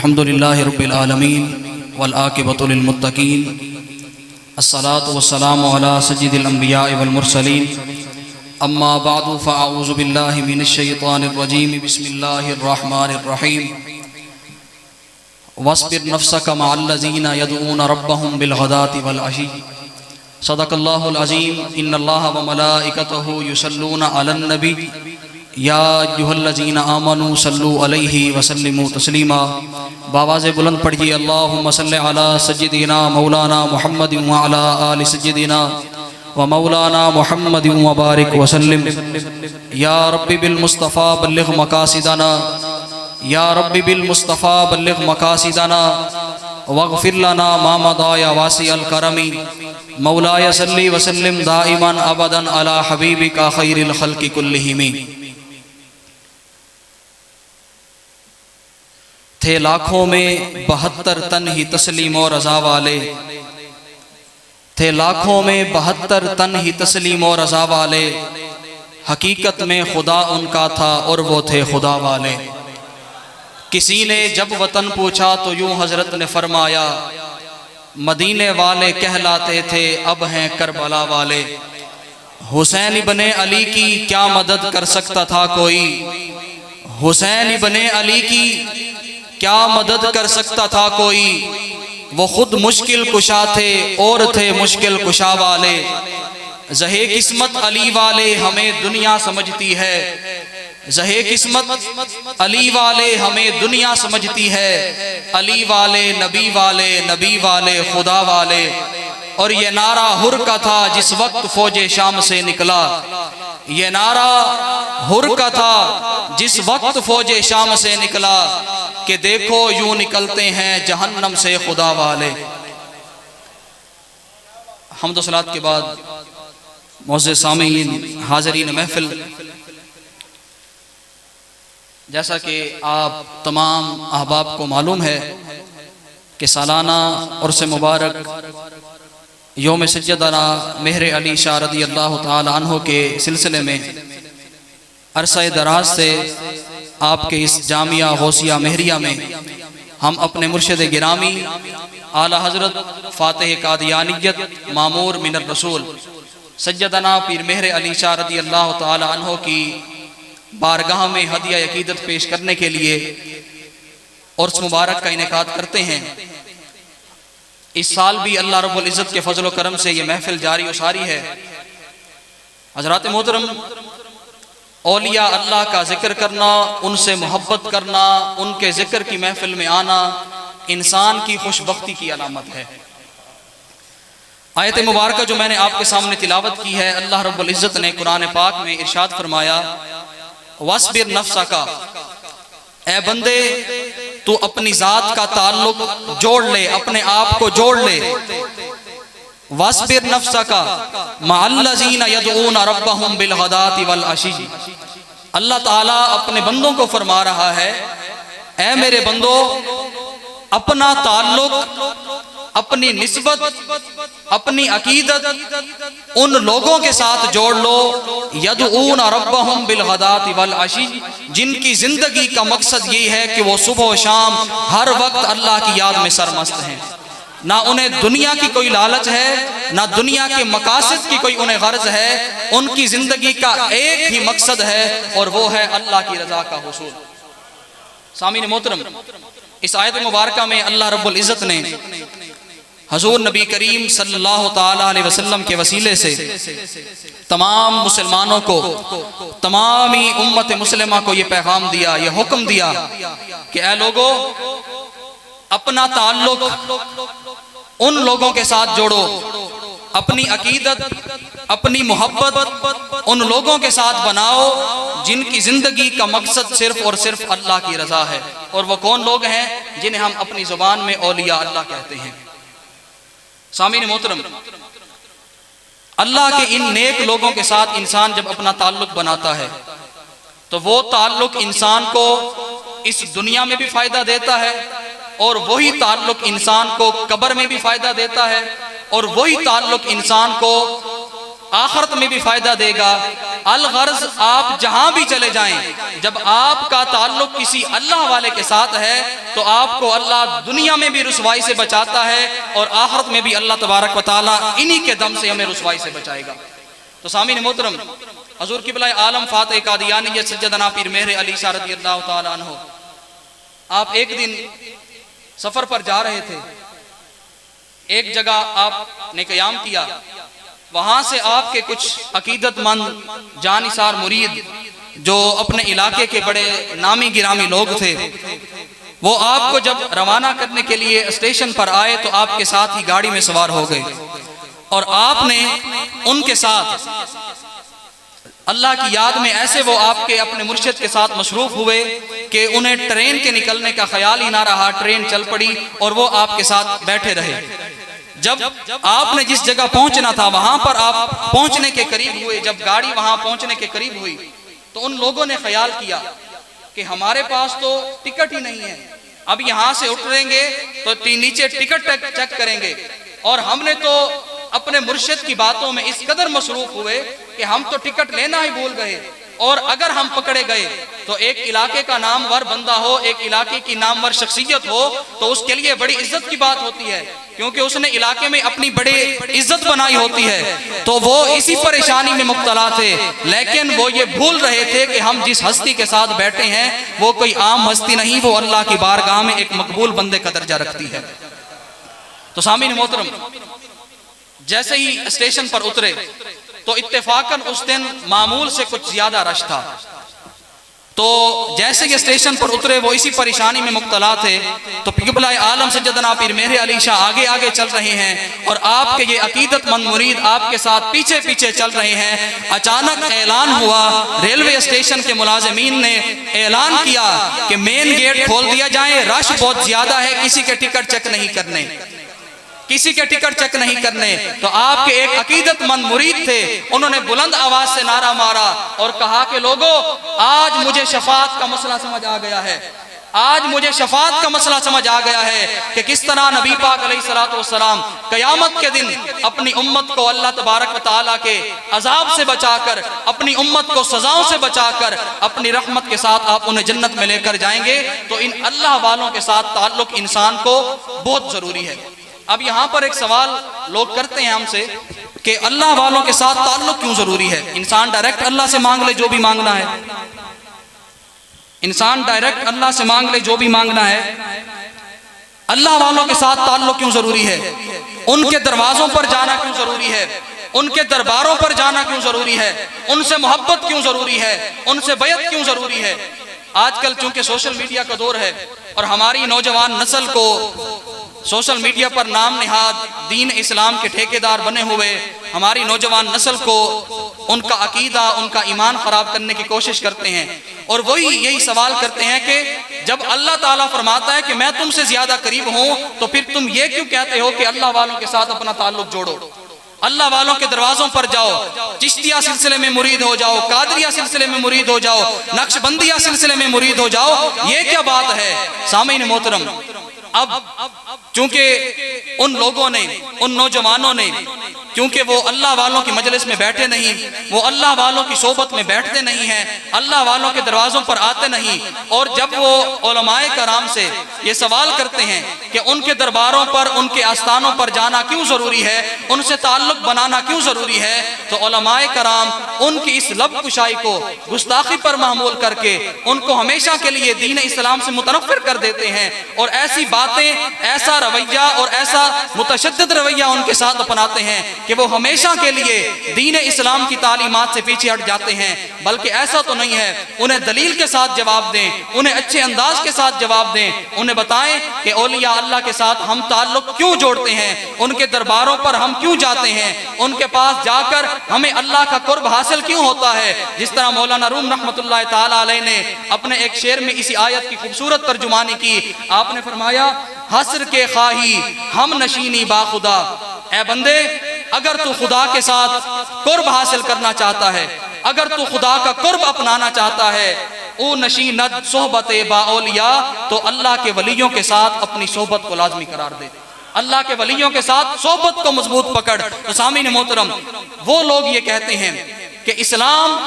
الحمد للہ رب العالمین والعاقبۃ للمتقین الصلاة والسلام علی سید الانبیاء والمرسلین اما بعد فاعوذ باللہ من الشیطان الرجیم بسم اللہ الرحمن الرحیم واصبر نفسک مع الذین یدعون ربهم بالغداة والعشی صدق اللہ العظیم ان اللہ وملائکتہ یصلون علی النبی یا ایھا الذین آمنوا صلوا علیہ وسلموا تسلیما۔ بآواز بلند پڑھیے اللہم صلی علی سیدنا مولانا محمد وعلی آل سیدنا ومولانا محمد وبارک وسلم۔ یا رب بالمصطفیٰ بلغ مقاصدنا، یا رب بالمصطفیٰ بلغ مقاصدنا واغفر لنا ما مضى یا واسع الکرم۔ مولاي صلی وسلم دائما ابدا علی حبیبک خیر الخلق کلہم۔ تھے لاکھوں میں 72 تن ہی تسلیم و رضا والے، تھے لاکھوں میں 72 تن ہی تسلیم و رضا والے، حقیقت میں خدا ان کا تھا اور وہ تھے خدا والے۔ کسی نے جب وطن پوچھا تو یوں حضرت نے فرمایا، مدینے والے کہلاتے تھے اب ہیں کربلا والے۔ حسین ابن علی کی کیا مدد کر سکتا تھا کوئی، حسین ابن علی کی کیا مدد کر سکتا تھا کوئی، وہ خود مشکل کشا تھے اور تھے مشکل کشا والے۔ زہے قسمت علی والے ہمیں دنیا سمجھتی ہے، زہے قسمت علی والے ہمیں دنیا سمجھتی ہے، علی والے نبی والے، نبی والے خدا والے۔ اور یہ نعرہ ہر کا تھا جس وقت فوج شام سے نکلا، یہ نعرہ ہر کا تھا جس وقت فوج شام سے نکلا، کہ دیکھو یوں نکلتے ہیں جہنم سے خدا والے۔ حمد و صلوات کے بعد معزز سامعین، حاضرین محفل، جیسا کہ آپ تمام احباب کو معلوم ہے کہ سالانہ عرس مبارک یوم سیدنا مہر علی شاہ رضی اللہ تعالی عنہ کے سلسلے میں عرصہ دراز سے آپ کے اس جامعہ غوثیہ مہریہ میں ہم اپنے مرشد گرامی اعلی حضرت فاتح قادیانیت مامور من الرسول سیدنا پیر مہر علی شاہ رضی اللہ تعالی عنہ کی بارگاہ میں ہدیہ عقیدت پیش کرنے کے لیے عرس مبارک کا انعقاد کرتے ہیں۔ اس سال بھی اللہ رب العزت کے فضل و کرم سے یہ محفل جاری و ساری ہے۔ حضرات محترم، اولیاء اللہ کا ذکر کرنا، ان سے محبت کرنا، ان کے ذکر کی محفل میں آنا انسان کی خوش بختی کی علامت ہے۔ آیت مبارکہ جو میں نے آپ کے سامنے تلاوت کی ہے، اللہ رب العزت نے قرآن پاک میں ارشاد فرمایا، وَاصْبِرْ نَفْسَكَ، اے بندے تو اپنی ذات کا تعلق جوڑ لے، اپنے آپ کو جوڑ لے۔ وَاصْبِرْ نَفْسَكَ مَعَ الَّذِينَ يَدْعُونَ رَبَّهُمْ بِالْغَدَاةِ وَالْعَشِيِّ۔ اللہ تعالیٰ اپنے بندوں کو فرما رہا ہے، اے میرے بندو، اپنا تعلق، اپنی نسبت، اپنی عقیدت ان لوگوں کے ساتھ جوڑ لو، یدعون ربہم بالغداۃ والعشی، جن کی زندگی کا مقصد یہ ہے کہ وہ صبح و شام ہر وقت اللہ کی یاد میں سرمست ہیں۔ نہ انہیں دنیا کی کوئی لالچ ہے، نہ دنیا کے مقاصد کی کوئی انہیں غرض ہے، ان کی زندگی کا ایک ہی مقصد ہے اور وہ ہے اللہ کی رضا کا حصول۔ سامعین محترم، اس آیت مبارکہ میں اللہ رب العزت نے حضور نبی کریم صلی اللہ تعالی علیہ وسلم کے وسیلے سے تمام مسلمانوں کو، تمامی امت مسلمہ کو یہ پیغام دیا، یہ حکم دیا کہ اے لوگو، اپنا تعلق ان لوگوں کے ساتھ جوڑو، اپنی عقیدت، اپنی محبت ان لوگوں کے ساتھ بناؤ جن کی زندگی کا مقصد صرف اور صرف اللہ کی رضا ہے۔ اور وہ کون لوگ ہیں؟ جنہیں ہم اپنی زبان میں اولیاء اللہ کہتے ہیں۔ سامعین محترم، اللہ کے ان نیک لوگوں کے ساتھ انسان جب اپنا تعلق بناتا ہے تو وہ تعلق انسان کو اس دنیا میں بھی فائدہ دیتا ہے، اور وہی تعلق انسان کو قبر میں بھی فائدہ دیتا ہے، اور وہی تعلق انسان کو آخرت میں بھی فائدہ دے گا، الغرض آپ جہاں بھی چلے جائیں، جب آپ کا تعلق کسی اللہ والے کے ساتھ ہے تو آپ کو اللہ دنیا میں بھی رسوائی سے بچاتا ہے اور آخرت میں بھی اللہ تبارک و تعالیٰ انہی کے دم سے ہمیں رسوائی سے بچائے گا۔ تو سامعین محترم، حضور قبلہ عالم فاتح قادیانیت سیدنا پیر مہر علی شاہ رضی اللہ تعالیٰ عنہ، آپ ایک دن سفر پر جا رہے تھے، ایک جگہ آپ نے قیام کیا، وہاں سے آپ کے کچھ عقیدت مند جانثار مرید جو اپنے علاقے کے بڑے نامی گرامی لوگ تھے، وہ آپ کو جب روانہ کرنے کے لیے اسٹیشن پر آئے تو آپ کے ساتھ ہی گاڑی میں سوار ہو گئے، اور آپ نے ان کے ساتھ اللہ کی یاد میں ایسے وہ آپ کے اپنے مرشد کے ساتھ مصروف ہوئے کہ انہیں ٹرین کے نکلنے کا خیال ہی نہ رہا، ٹرین چل پڑی اور وہ آپ کے ساتھ بیٹھے رہے۔ جب آپ نے جس جگہ پہنچنا تھا وہاں پر آپ پہنچنے کے قریب ہوئے، جب گاڑی وہاں پہنچنے کے قریب ہوئی تو ان لوگوں نے خیال کیا کہ ہمارے پاس تو ٹکٹ ہی نہیں ہے، اب یہاں سے اتریں گے تو نیچے ٹکٹ چیک کریں گے، اور ہم نے تو اپنے مرشد کی باتوں میں اس قدر مصروف ہوئے کہ ہم تو ٹکٹ لینا ہی بھول گئے، اور اگر ہم پکڑے گئے تو ایک علاقے کا نامور بندہ ہو، ایک علاقے کی نامور شخصیت ہو تو اس کے لیے بڑی عزت کی بات ہوتی ہے، کیونکہ اس نے علاقے میں اپنی بڑی عزت بنائی ہوتی ہے۔ تو وہ اسی پریشانی میں مبتلا تھے، لیکن وہ یہ بھول رہے تھے کہ ہم جس ہستی کے ساتھ بیٹھے ہیں وہ کوئی عام ہستی نہیں، وہ اللہ کی بارگاہ میں ایک مقبول بندے کا درجہ رکھتی ہے۔ تو سامعین محترم، جیسے ہی اسٹیشن پر اترے تو اتفاقاً اس دن معمول سے کچھ زیادہ رش تھا، تو جیسے ہی اسٹیشن پر اترے وہ اسی پریشانی میں مبتلا تھے، تو قبلہ عالم سیدنا پیر مہر علی شاہ آگے آگے چل رہے ہیں اور آپ کے یہ عقیدت مند مرید آپ کے ساتھ پیچھے پیچھے چل رہے ہیں۔ اچانک اعلان ہوا، ریلوے اسٹیشن کے ملازمین نے اعلان کیا کہ مین گیٹ کھول دیا جائے، رش بہت زیادہ ہے، کسی کے ٹکٹ چیک نہیں کرنے، کسی کے ٹکٹ چیک نہیں کرنے۔ تو آپ کے ایک عقیدت مند مرید تھے، انہوں نے بلند آواز سے نعرہ مارا اور کہا کہ لوگوں، آج مجھے شفاعت کا مسئلہ سمجھ آ گیا ہے، آج مجھے شفاعت کا مسئلہ سمجھ آ گیا ہے کہ کس طرح نبی پاک علیہ الصلوۃ والسلام قیامت کے دن اپنی امت کو اللہ تبارک و تعالیٰ کے عذاب سے بچا کر، اپنی امت کو سزاؤں سے بچا کر اپنی رحمت کے ساتھ آپ انہیں جنت میں لے کر جائیں گے۔ تو ان اللہ والوں کے ساتھ تعلق انسان کو بہت ضروری ہے۔ اب یہاں پر ایک سوال لوگ کرتے ہیں ہم سے کہ اللہ والوں کے ساتھ تعلق کیوں ضروری ہے؟ انسان ڈائریکٹ اللہ سے مانگ لے جو بھی مانگنا ہے، انسان ڈائریکٹ اللہ سے مانگ لے جو بھی مانگنا ہے، اللہ والوں کے ساتھ تعلق کیوں ضروری ہے؟ ان کے دروازوں پر جانا کیوں ضروری ہے؟ ان کے درباروں پر جانا کیوں ضروری ہے؟ ان سے محبت کیوں ضروری ہے؟ ان سے بیعت کیوں ضروری ہے؟ آج کل چونکہ سوشل میڈیا کا دور ہے اور ہماری نوجوان نسل کو سوشل میڈیا پر نام نہاد دین اسلام کے ٹھیکیدار بنے ہوئے ہماری نوجوان نسل کو ان کا عقیدہ، ان کا ایمان خراب کرنے کی کوشش کرتے ہیں، اور وہی یہی سوال کرتے ہیں کہ جب اللہ تعالیٰ فرماتا ہے کہ میں تم سے زیادہ قریب ہوں تو پھر تم یہ کیوں کہتے ہو کہ اللہ والوں کے ساتھ اپنا تعلق جوڑو، اللہ والوں کے دروازوں پر جاؤ، چشتیہ سلسلے میں مرید ہو جاؤ، قادریہ سلسلے میں مرید ہو جاؤ، نقشبندیہ سلسلے میں مرید ہو جاؤ، یہ کیا بات ہے؟ سامعین محترم، اب چونکہ ان لوگوں نے، ان نوجوانوں نے، کیونکہ وہ اللہ والوں کی مجلس میں بیٹھے نہیں، وہ اللہ والوں کی صحبت میں بیٹھتے نہیں ہیں، اللہ والوں کے دروازوں پر آتے نہیں، اور جب وہ علماء کرام سے یہ سوال کرتے ہیں کہ ان کے درباروں پر، ان کے آستانوں پر جانا کیوں ضروری ہے، ان سے تعلق بنانا کیوں ضروری ہے، تو علماء کرام ان کی اس لب کشائی کو گستاخی پر معمول کر کے ان کو ہمیشہ کے لیے دین اسلام سے متنفر کر دیتے ہیں، اور ایسی باتیں، ایسا رویہ اور ایسا متشدد رویہ ان کے ساتھ اپناتے ہیں کہ وہ ہمیشہ کے لیے دین اسلام کی تعلیمات سے پیچھے ہٹ جاتے ہیں۔ بلکہ ایسا تو نہیں ہے، انہیں دلیل کے ساتھ جواب دیں، انہیں اچھے انداز کے ساتھ جواب دیں، انہیں بتائیں کہ اولیاء اللہ کے ساتھ ہم تعلق کیوں جوڑتے ہیں، ان کے درباروں پر ہم کیوں جاتے ہیں، ان کے پاس جا کر ہمیں اللہ کا قرب حاصل کیوں ہوتا ہے۔ جس طرح مولانا روم رحمۃ اللہ تعالیٰ علیہ نے اپنے ایک شعر میں اسی آیت کی خوبصورت ترجمانی کی، آپ نے فرمایا، حسر کے خواہی ہم نشینی با خدا، اے بندے اگر تو خدا کے ساتھ قرب حاصل کرنا چاہتا ہے، اگر تو خدا کا قرب اپنانا چاہتا ہے، او نشیند صحبت با اولیاء، تو اللہ کے ولیوں کے ساتھ اپنی صحبت کو لازمی قرار دے، اللہ کے ولیوں کے ساتھ صحبت کو مضبوط پکڑ۔ تو سامعین محترم، وہ لوگ یہ کہتے ہیں کہ اسلام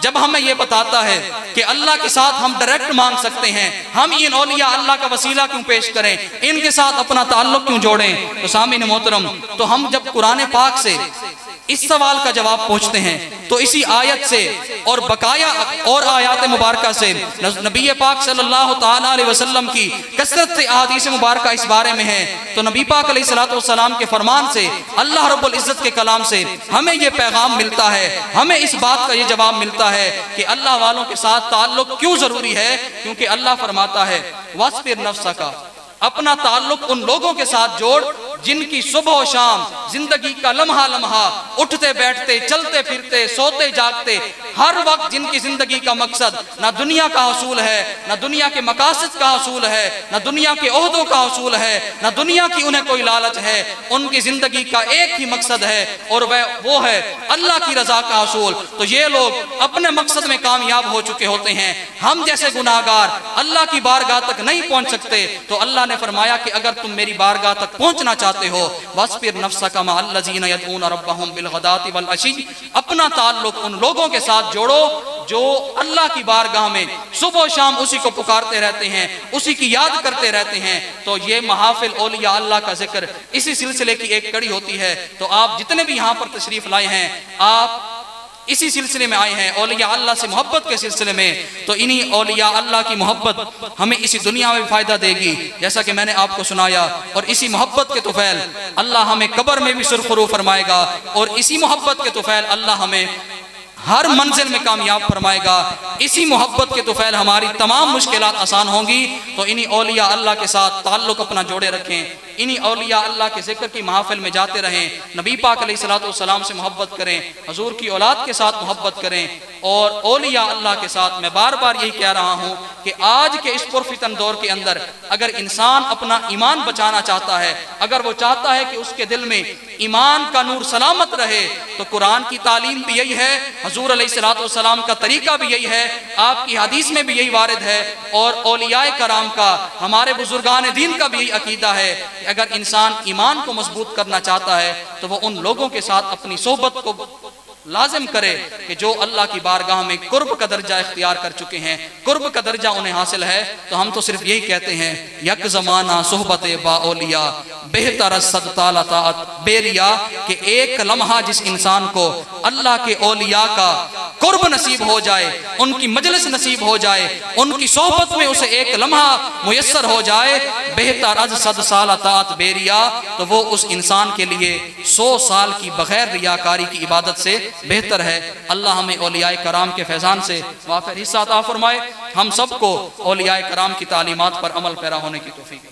جب ہمیں یہ بتاتا ہے کہ اللہ کے ساتھ ہم ڈائریکٹ مانگ سکتے ہیں، ہم ان اولیاء اللہ کا وسیلہ کیوں پیش کریں، ان کے ساتھ اپنا تعلق کیوں جوڑیں؟ تو سامعین محترم، تو ہم جب قرآن پاک سے اس سوال کا جواب پوچھتے ہیں تو اسی آیت سے اور بقایا اور آیات مبارکہ سے نبی پاک صلی اللہ تعالیٰ علیہ وسلم کی کثرت سے احادیث مبارکہ اس بارے میں ہے، تو نبی پاک علیہ السلام کے فرمان سے، اللہ رب العزت کے کلام سے ہمیں یہ پیغام ملتا ہے، ہمیں اس بات کا یہ جواب ملتا ہے کہ اللہ والوں کے ساتھ تعلق کیوں ضروری ہے، کیونکہ اللہ فرماتا ہے وَاصْبِرْ نَفْسَكَ، اپنا تعلق ان لوگوں کے ساتھ جوڑ جن کی صبح و شام زندگی کا لمحہ لمحہ اٹھتے بیٹھتے چلتے پھرتے سوتے جاگتے ہر وقت جن کی زندگی کا مقصد نہ دنیا کا حصول ہے، نہ دنیا کے مقاصد کا حصول ہے، نہ دنیا کے عہدوں کا حصول ہے، نہ دنیا کی انہیں کوئی لالچ ہے، ان کی زندگی کا ایک ہی مقصد ہے اور وہ ہے اللہ کی رضا کا حصول، تو یہ لوگ اپنے مقصد میں کامیاب ہو چکے ہوتے ہیں۔ ہم جیسے گناہگار اللہ کی بارگاہ تک نہیں پہنچ سکتے، تو اللہ نے فرمایا کہ اگر تم میری بارگاہ تک پہنچنا چاہتے ہو وَاصْبِرْ نَفْسَكَ مَعَ الَّذِينَ يَدْعُونَ رَبَّهُمْ بِالْغَدَاةِ وَالْعَشِيِّ، اپنا تعلق ان لوگوں کے ساتھ جوڑو جو اللہ کی بارگاہ میں صبح و شام اسی کو پکارتے رہتے ہیں، اسی کی یاد کرتے رہتے ہیں۔ تو یہ محافل اولیاء اللہ کا ذکر اسی سلسلے کی ایک کڑی ہوتی ہے۔ تو آپ جتنے بھی یہاں پر تشریف لائے ہیں، آپ اسی سلسلے میں آئے ہیں، اولیاء اللہ سے محبت کے سلسلے میں، تو انہی اولیاء اللہ کی محبت ہمیں اسی دنیا میں بھی فائدہ دے گی، جیسا کہ میں نے آپ کو سنایا، اور اسی محبت کے طفیل اللہ ہمیں قبر میں بھی سرخرو فرمائے گا، اور اسی محبت کے طفیل اللہ ہمیں ہر منزل میں کامیاب فرمائے گا، اسی محبت کے طفیل ہماری تمام مشکلات آسان ہوں گی۔ تو انہی اولیاء اللہ کے ساتھ تعلق اپنا جوڑے رکھیں، انہی اولیاء اللہ کے ذکر کی محافل میں جاتے رہیں، نبی پاک علیہ السلام سے محبت کریں، حضور کی اولاد کے ساتھ محبت کریں، اور اولیاء اللہ کے ساتھ میں بار بار یہی کہہ رہا ہوں کہ آج کے اس پرفتن دور کے اندر اگر انسان اپنا ایمان بچانا چاہتا ہے، اگر وہ چاہتا ہے کہ اس کے دل میں ایمان کا نور سلامت رہے، تو قرآن کی تعلیم بھی یہی ہے، حضور علیہ السلام کا طریقہ بھی یہی ہے، آپ کی حدیث میں بھی یہی وارد ہے، اور اولیاء کرام کا، ہمارے بزرگان دین کا بھی یہی عقیدہ ہے کہ اگر انسان ایمان کو مضبوط کرنا چاہتا ہے تو وہ ان لوگوں کے ساتھ اپنی صحبت کو لازم کرے کہ جو اللہ کی بارگاہ میں قرب کا درجہ اختیار کر چکے ہیں، قرب کا درجہ انہیں حاصل ہے۔ تو ہم تو صرف یہی کہتے ہیں یک زمانہ صحبت با اولیاء بہتر صد تالا طاعت بیریا، کہ ایک لمحہ جس انسان کو اللہ کے اولیاء کا قرب نصیب ہو جائے، ان کی مجلس نصیب ہو جائے، ان کی صحبت میں اسے ایک لمحہ میسر ہو جائے، بہتر از صد سالہ طاعت بیریا، تو وہ اس انسان کے لیے 100 سال کی بغیر ریاکاری کی عبادت سے بہتر ہے۔ اللہ ہمیں اولیاء کرام کے فیضان سے وافر حصہ عطا فرمائے، ہم سب کو اولیاء کرام کی تعلیمات پر عمل پیرا ہونے کی توفیق